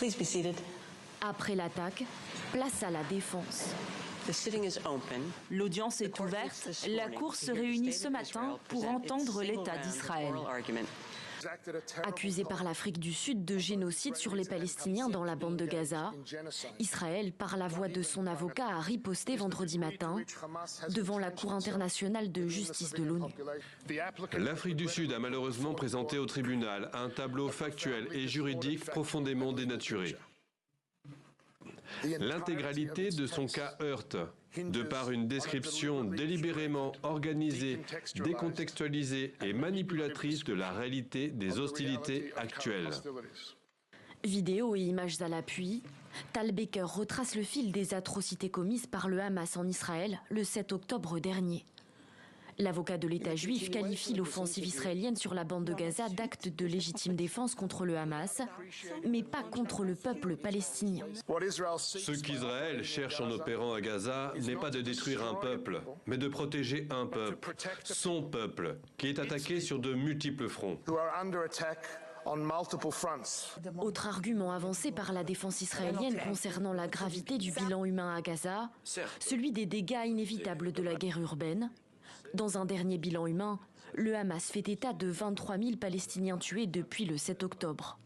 Please be seated. Après l'attaque, place à la défense. L'audience est ouverte. La Cour se réunit ce matin pour entendre l'État d'Israël. Accusé par l'Afrique du Sud de génocide sur les Palestiniens dans la bande de Gaza, Israël, par la voix de son avocat, a riposté vendredi matin devant la Cour internationale de justice de l'ONU. L'Afrique du Sud a malheureusement présenté au tribunal un tableau factuel et juridique profondément dénaturé. L'intégralité de son cas heurte, de par une description délibérément organisée, décontextualisée et manipulatrice de la réalité des hostilités actuelles. Vidéos et images à l'appui, Tal Baker retrace le fil des atrocités commises par le Hamas en Israël le 7 octobre dernier. L'avocat de l'État juif qualifie l'offensive israélienne sur la bande de Gaza d'acte de légitime défense contre le Hamas, mais pas contre le peuple palestinien. Ce qu'Israël cherche en opérant à Gaza n'est pas de détruire un peuple, mais de protéger un peuple, son peuple, qui est attaqué sur de multiples fronts. Autre argument avancé par la défense israélienne concernant la gravité du bilan humain à Gaza, celui des dégâts inévitables de la guerre urbaine. Dans un dernier bilan humain, le Hamas fait état de 23 000 Palestiniens tués depuis le 7 octobre.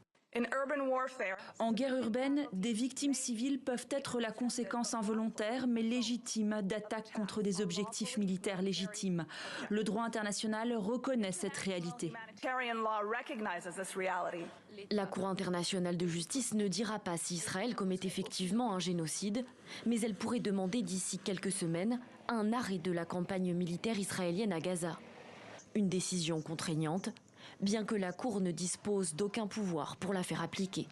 En guerre urbaine, des victimes civiles peuvent être la conséquence involontaire mais légitime d'attaques contre des objectifs militaires légitimes. Le droit international reconnaît cette réalité. La Cour internationale de justice ne dira pas si Israël commet effectivement un génocide, mais elle pourrait demander d'ici quelques semaines un arrêt de la campagne militaire israélienne à Gaza. Une décision contraignante, bien que la Cour ne dispose d'aucun pouvoir pour la faire appliquer.